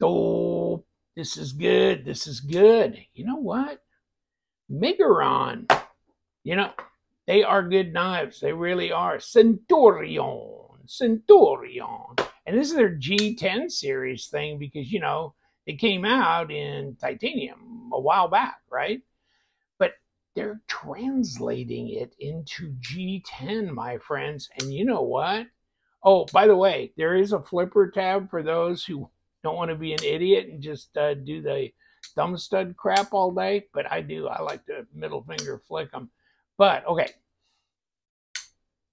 Oh, this is good. This is good. You know what? Miguron. You know, they are good knives. They really are. Centurion. And this is their G10 series thing because, you know, it came out in titanium a while back, right? But they're translating it into G10, my friends. And you know what? Oh, by the way, there is a flipper tab for those who don't want to be an idiot and just do the thumb stud crap all day. But I do. I like to middle finger flick them. But, okay.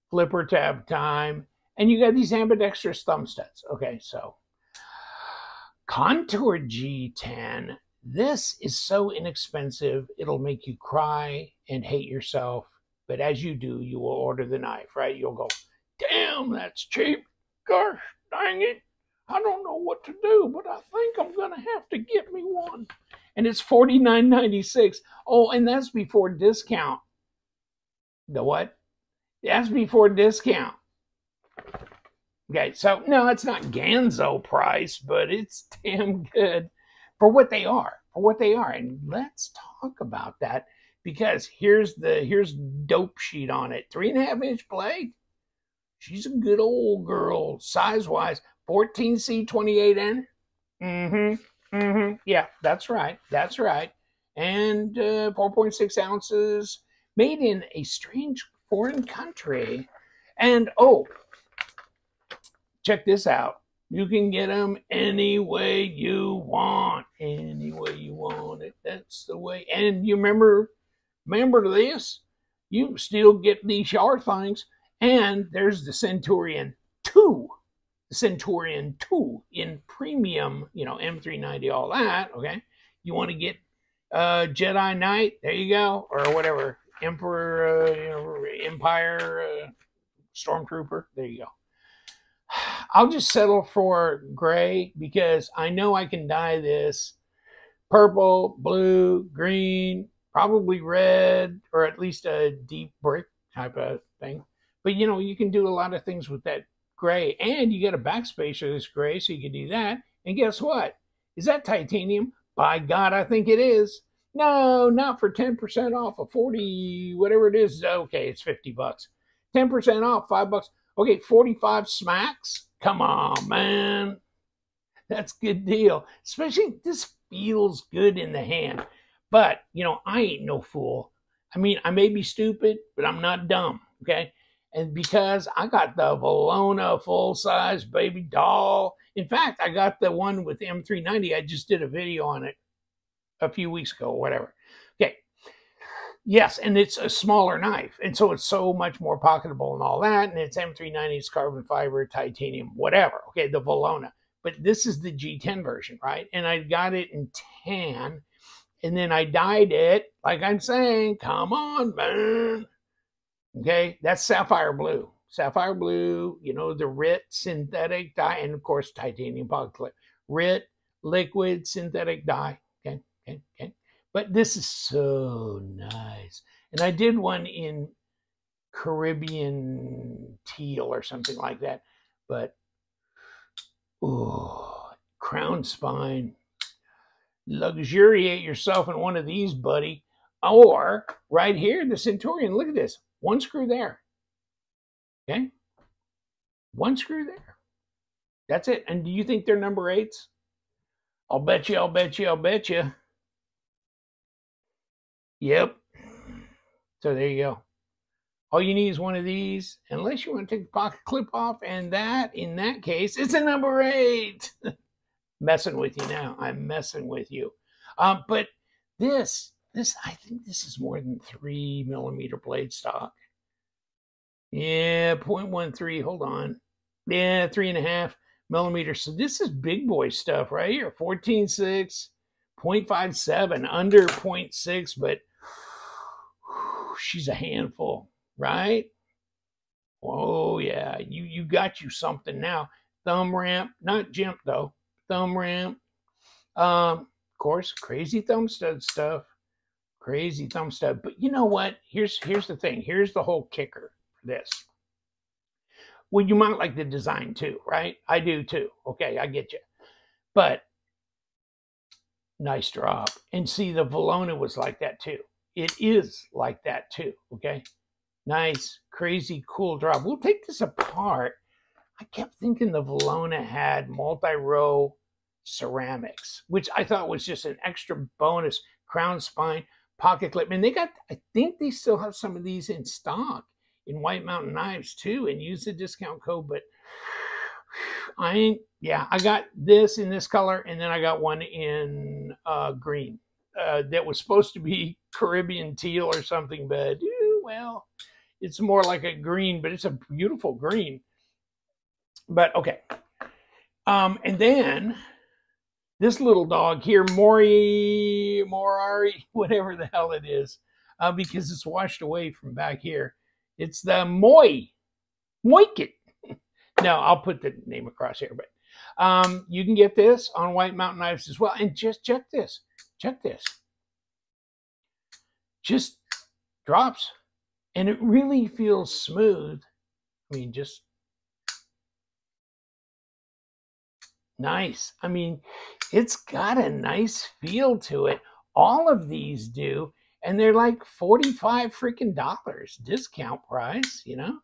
Flipper tab time. And you got these ambidextrous thumb studs. Okay, so Contour G10. This is so inexpensive, it'll make you cry and hate yourself. But as you do, you will order the knife, right? You'll go, damn, that's cheap. Gosh, dang it. I don't know what to do, but I think I'm going to have to get me one. And it's $49.96. Oh, and that's before discount. The what? That's before discount. Okay, so no, it's not Ganzo price, but it's damn good for what they are. For what they are. And let's talk about that because here's dope sheet on it. 3.5-inch blade. She's a good old girl, size-wise. 14C 28N. Yeah, that's right. That's right. And 4.6 ounces. Made in a strange foreign country. And, oh, check this out. You can get them any way you want. Any way you want it. That's the way. And you remember this? You can still get these yard things. And there's the Centurion 2. The Centurion 2 in premium, you know, M390, all that, okay? You want to get Jedi Knight, there you go, or whatever, Emperor, you know, Empire, Stormtrooper, there you go. I'll just settle for gray because I know I can dye this purple, blue, green, probably red, or at least a deep brick type of thing. But, you know, you can do a lot of things with that gray. And you get a backspacer that's gray, so you can do that. And guess what? Is that titanium? By God, I think it is. No, not for 10% off of 40, whatever it is. Okay, it's 50 bucks. 10% off, $5. Okay, 45 smacks? Come on, man. That's a good deal. Especially, this feels good in the hand. But, you know, I ain't no fool. I mean, I may be stupid, but I'm not dumb, okay? And because I got the Valona full-size baby doll. In fact, I got the one with the M390. I just did a video on it a few weeks ago, whatever. Okay. Yes, and it's a smaller knife. And so it's so much more pocketable and all that. And it's M390, it's carbon fiber, titanium, whatever. Okay, the Valona. But this is the G10 version, right? And I got it in tan. And then I dyed it, like I'm saying, come on, man. Okay, that's sapphire blue. Sapphire blue, you know, the RIT synthetic dye, and of course, titanium pocket clip. RIT liquid synthetic dye. Okay. But this is so nice. And I did one in Caribbean teal or something like that. But, oh, crown spine. Luxuriate yourself in one of these, buddy. Or, right here, the Centurion, look at this. One screw there. Okay? One screw there. That's it. And do you think they're number 8s? I'll bet you. Yep. So there you go. All you need is one of these, unless you want to take the pocket clip off, and that, in that case, it's a number 8. Messing with you now. I'm messing with you. But this, I think this is more than 3mm blade stock. Yeah, 0.13, hold on. Yeah, 3.5mm. So this is big boy stuff right here. 14.6, 0.57, under 0.6, but she's a handful, right? Oh yeah, you got you something now. Thumb ramp, not GIMP though. Thumb ramp. Of course, crazy thumb stud stuff. Crazy thumb stud. But you know what? Here's the thing. Here's the whole kicker for this. Well, you might like the design too, right? I do too. Okay, I get you. But Nice drop. And see, the Valona was like that too. It is like that too, okay? Nice, crazy, cool drop. We'll take this apart. I kept thinking the Valona had multi-row ceramics, which I thought was just an extra bonus. Crown spine, pocket clip. And they got, I think they still have some of these in stock in White Mountain Knives too, and use the discount code. But I got this in this color, and then I got one in green that was supposed to be Caribbean teal or something, but well, it's more like a green, but it's a beautiful green. But okay. And then this little dog here, Morari, whatever the hell it is, because it's washed away from back here. It's the Moikit. No, I'll put the name across here, but you can get this on White Mountain Knives as well. And just check this. Check this. Just drops. And it really feels smooth. I mean, just nice. I mean, it's got a nice feel to it. All of these do. And they're like $45 freaking discount price, you know?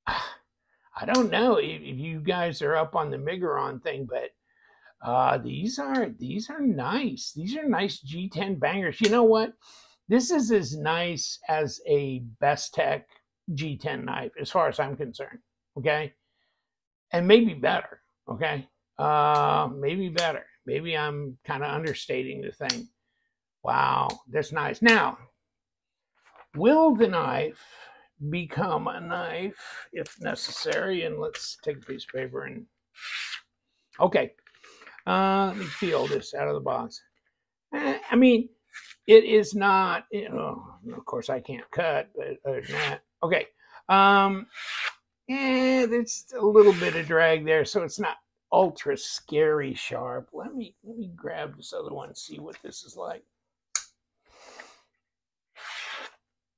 I don't know if you guys are up on the Miguron thing, but these are nice. These are nice G10 bangers. You know what? This is as nice as a Best Tech G10 knife, as far as I'm concerned. Okay, and maybe better. Okay, maybe better. Maybe I'm kind of understating the thing. Wow, that's nice. Now, will the knife become a knife if necessary? And let's take a piece of paper and okay, let me feel this out of the box. I mean, it is not, you know, of course I can't cut, but other than that, okay. There's a little bit of drag there, so it's not ultra scary sharp. Let me grab this other one and see what this is like.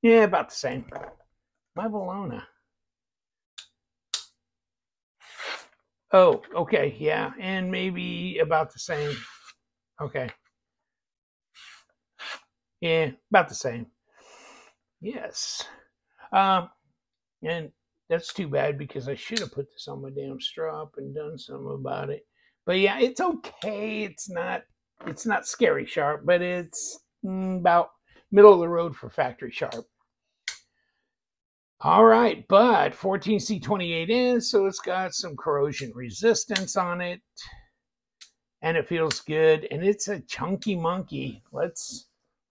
Yeah, about the same. My Valona. Oh, okay, yeah, and maybe about the same. Okay. Yeah, about the same. Yes. And that's too bad because I should have put this on my damn strap and done something about it. But yeah, it's okay. It's not scary sharp, but it's about middle of the road for factory sharp. All right, but 14C28 is, so it's got some corrosion resistance on it. And it feels good. And it's a chunky monkey. Let's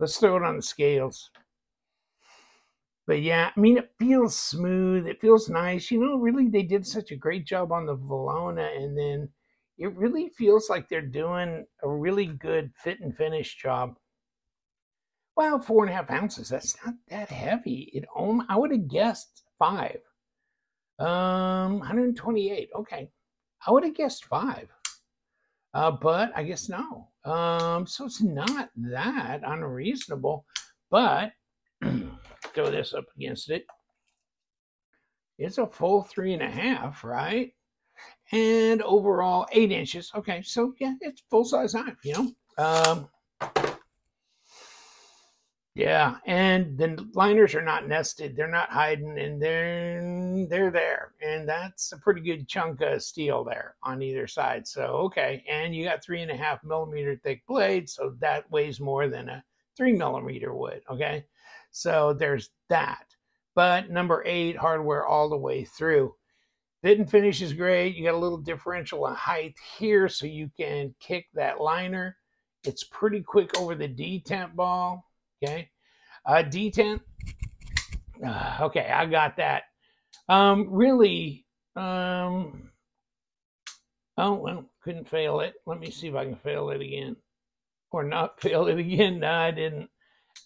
throw it on the scales. But yeah, I mean, it feels smooth. It feels nice. You know, really, they did such a great job on the Valona. And then it really feels like they're doing a really good fit and finish job. Well, 4.5 ounces. That's not that heavy. I would have guessed 5. 128. Okay. I would have guessed 5. But I guess no. So it's not that unreasonable. But throw this up against it. It's a full 3.5, right? And overall 8 inches. Okay, so yeah, it's full size knife, you know. Yeah, and the liners are not nested. They're not hiding, and they're there. And that's a pretty good chunk of steel there on either side. So, okay. And you got 3.5 millimeter thick blades, so that weighs more than a 3 millimeter would, okay? So there's that. But number 8, hardware all the way through. Fit and finish is great. You got a little differential in height here, so you can kick that liner. It's pretty quick over the detent ball. Okay, detent. Okay, I got that. Really, oh, well, couldn't fail it. Let me see if I can fail it again. Or not fail it again. No, I didn't.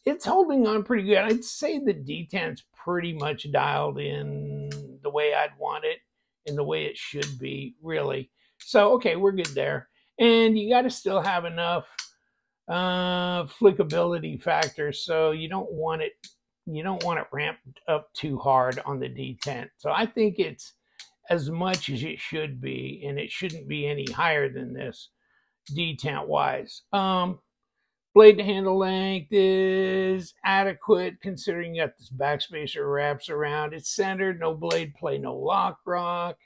It's holding on pretty good. I'd say the detent's pretty much dialed in the way I'd want it and the way it should be, really. So, okay, we're good there. And you got to still have enough flickability factor, so you don't want it ramped up too hard on the detent. So I think it's as much as it should be, and it shouldn't be any higher than this. detent wise. Blade to handle length is adequate considering you got this backspacer wraps around. It's centered, no blade play, no lock rock.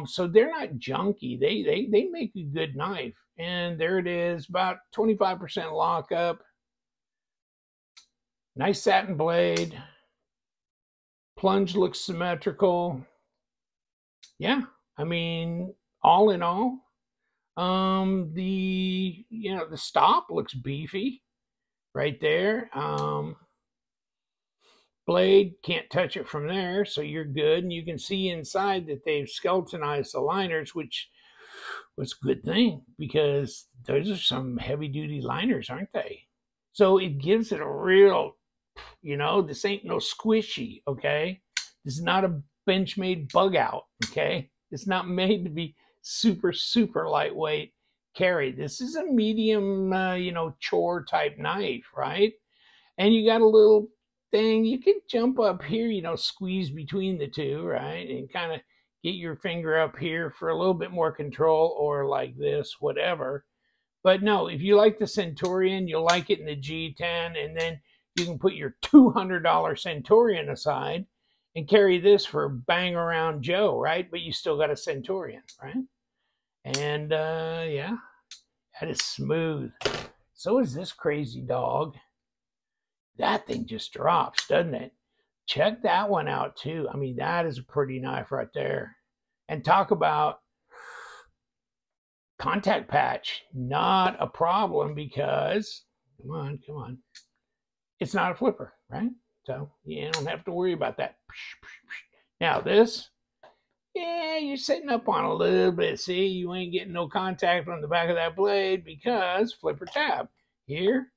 So they're not junky. They make a good knife. And there it is, about 25% lockup. Nice satin blade. Plunge looks symmetrical. Yeah, I mean, all in all, the stop looks beefy right there. Blade, can't touch it from there, so you're good. And you can see inside that they've skeletonized the liners, which was a good thing because those are some heavy duty liners, aren't they? So it gives it a real, this ain't no squishy, okay? This is not a Benchmade bug out, okay? It's not made to be super, super lightweight carry. This is a medium, chore type knife, right? And you got a little thing, you can jump up here, squeeze between the two, right? And kind of get your finger up here for a little bit more control, or like this, whatever. But no, if you like the Centurion, you'll like it in the G10, and then you can put your $200 Centurion aside and carry this for bang around Joe, right? But you still got a Centurion, right? And yeah, that is smooth. So is this crazy dog. That thing just drops, doesn't it? Check that one out too. I mean, that is a pretty knife right there. And talk about contact patch, not a problem because, come on, it's not a flipper, right? So you don't have to worry about that. Now this, yeah, you're sitting up on a little bit. See, you ain't getting no contact on the back of that blade because flipper tab. Here,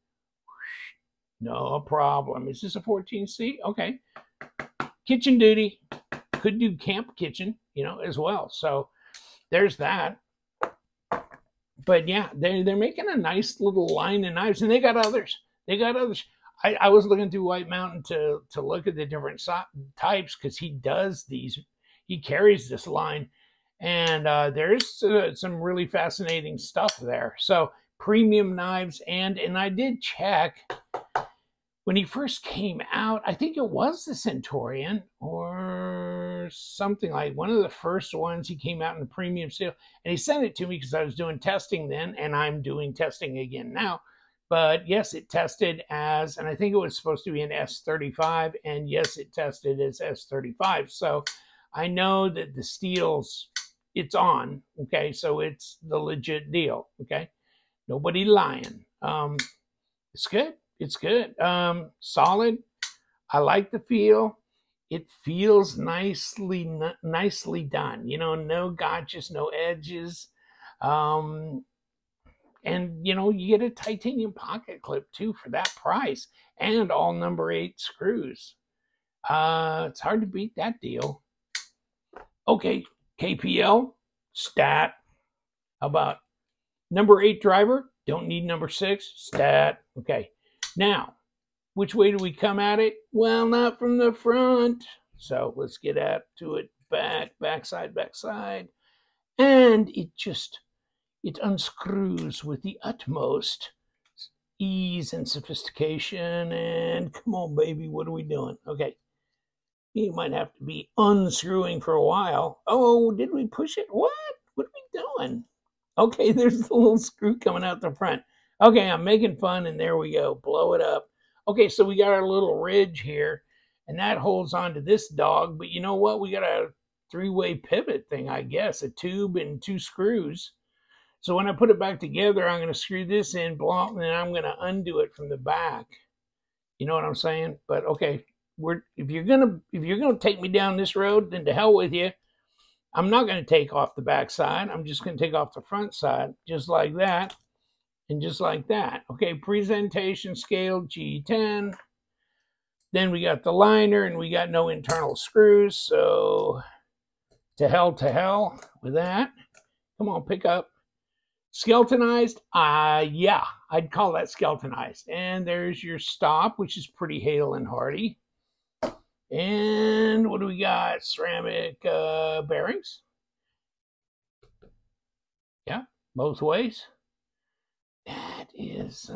no problem. Is this a 14C? Okay. Kitchen duty. Could do camp kitchen, as well. So there's that. But yeah, they're making a nice little line of knives, and they got others. I was looking through White Mountain to look at the different types because he does these. He carries this line, and there's some really fascinating stuff there. So premium knives, and I did check when he first came out. I think it was the Centurion or something, like one of the first ones. He came out in the premium sale, and he sent it to me because I was doing testing then, and I'm doing testing again now. But yes, it tested as, and I think it was supposed to be an S35, and yes, it tested as S35. So I know that the steel's, it's on, okay? So it's the legit deal, okay? Nobody lying. It's good. It's good. Solid. I like the feel. It feels nicely done. No gotchas, no edges. And, you get a titanium pocket clip, too, for that price. And all number 8 screws. It's hard to beat that deal. Okay, KPL, stat. How about number 8 driver? Don't need number 6, stat. Okay. Now, which way do we come at it? Well, not from the front. So let's get to it. Backside. And it unscrews with the utmost ease and sophistication. And come on, baby, what are we doing? Okay. You might have to be unscrewing for a while. Oh, did we push it? What are we doing? Okay, there's the little screw coming out the front. Okay, I'm making fun, and there we go. Blow it up. Okay, so we got our little ridge here, and that holds on to this dog. But you know what? We got a 3-way pivot thing, I guess, a tube and 2 screws. So when I put it back together, I'm going to screw this in, and then I'm going to undo it from the back. You know what I'm saying? But okay, if you're gonna take me down this road, then to hell with you. I'm not going to take off the back side. I'm just going to take off the front side, just like that. And just like that. Okay, presentation scale G10. Then we got the liner, and we got no internal screws. So to hell with that. Come on, pick up. Skeletonized? Yeah, I'd call that skeletonized. And there's your stop, which is pretty hale and hardy. And what do we got? Ceramic bearings. Yeah, both ways. That is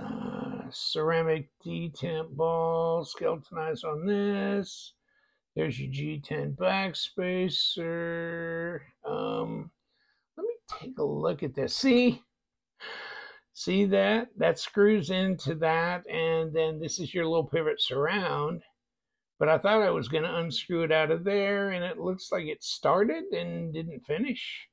ceramic detemp ball, skeletonized on this. There's your G10 backspacer. Let me take a look at this. See that? That screws into that, and then this is your little pivot surround. But I thought I was going to unscrew it out of there, and it looks like it started and didn't finish.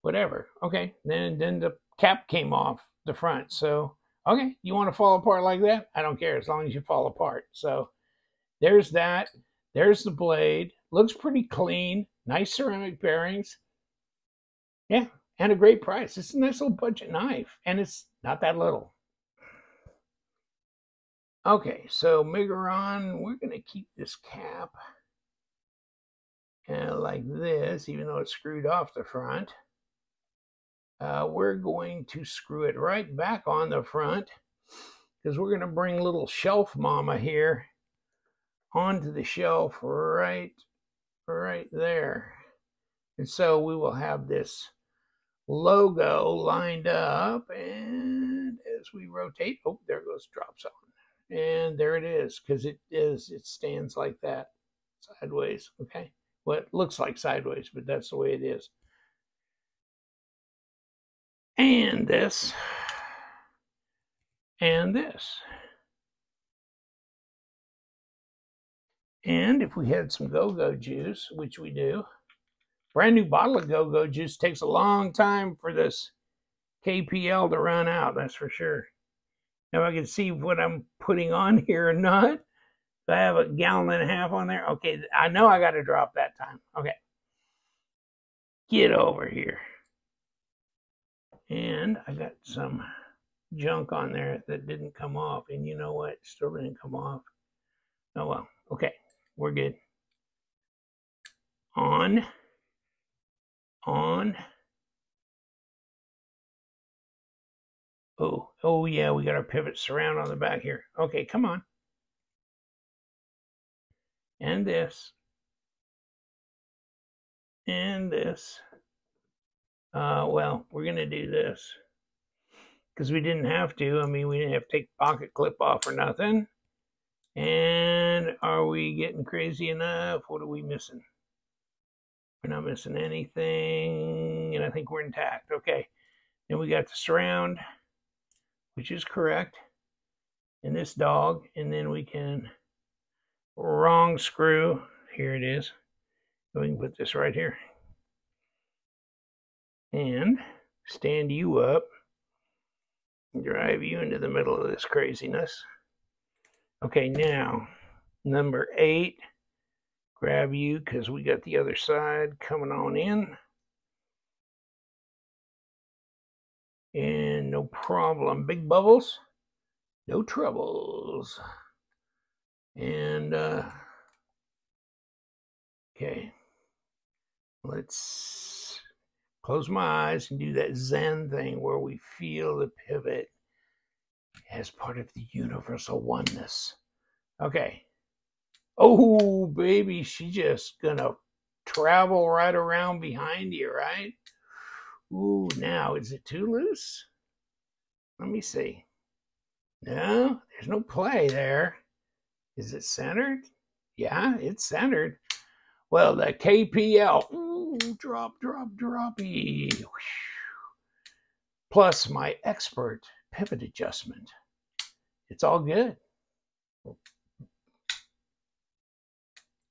Whatever. Okay, then the cap came off the front. So, okay, you want to fall apart like that? I don't care as long as you fall apart. So, there's that. There's the blade. Looks pretty clean. Nice ceramic bearings. Yeah, and a great price. It's a nice little budget knife, and it's not that little. Okay, so Miguron, we're going to keep this cap like this, even though it's screwed off the front. We're going to screw it right back on the front because we're going to bring little shelf mama here onto the shelf right there. And so we will have this logo lined up, and as we rotate, oh, there goes drop zone. And there it is, because it stands like that, sideways, okay? Well, it looks like sideways, but that's the way it is. And this, and this. And if we had some go-go juice, which we do, brand new bottle of go-go juice takes a long time for this KPL to run out, that's for sure. Now I can see what I'm putting on here or not. Do I have a gallon and a half on there? Okay, I know I got to drop that time. Okay. Get over here. And I got some junk on there that didn't come off. And you know what? It still didn't come off. Oh, well. Okay. We're good. On. Oh yeah, we got our pivot surround on the back here. Okay, come on. And this. And this. Well, we're going to do this. Because we didn't have to. I mean, we didn't have to take the pocket clip off or nothing. And are we getting crazy enough? What are we missing? We're not missing anything. And I think we're intact. Okay. Then we got the surround, which is correct. And this dog. And then we can wrong screw. Here it is. So we can put this right here. And stand you up. Drive you into the middle of this craziness. Okay, now, number 8. Grab you because we got the other side coming on in. And no problem. Big bubbles, no troubles. And, okay. Let's close my eyes and do that Zen thing where we feel the pivot as part of the universal oneness. Okay. Oh, baby, she's just gonna travel right around behind you, right? Ooh, now, is it too loose? Let me see. No, there's no play there. Is it centered? Yeah, it's centered. Well, the KPL, ooh, droppy. Plus my expert pivot adjustment. It's all good.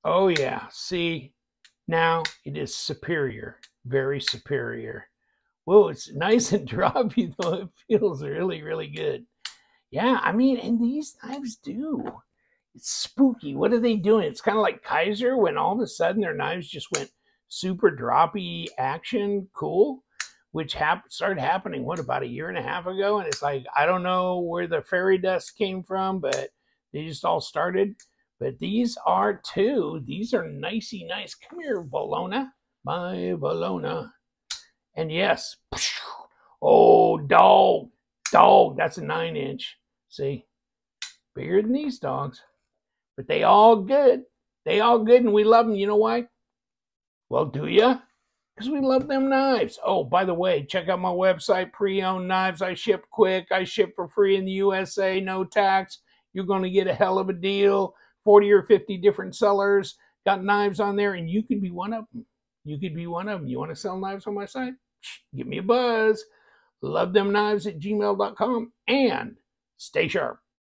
Oh yeah, see, now it is superior, very superior. Whoa, it's nice and droppy though. It feels really, really good. Yeah, I mean, and these knives do. It's spooky. What are they doing? It's kind of like Kaiser when all of a sudden their knives just went super droppy action cool, which started happening, what, about a year and a half ago? And it's like, I don't know where the fairy dust came from, but they just all started. But these are too. These are nicey nice. Come here, Bologna. My Bologna. And yes. Oh, dog. That's a 9-inch. See? Bigger than these dogs. But they all good. They all good, and we love them. You know why? Well, do you? because we love them knives. Oh, by the way, check out my website, Pre-Owned Knives. I ship quick. I ship for free in the USA, no tax. You're going to get a hell of a deal. 40 or 50 different sellers got knives on there, and you could be one of them. You could be one of them. You want to sell knives on my site? Give me a buzz. Lovethemknives@gmail.com, and stay sharp.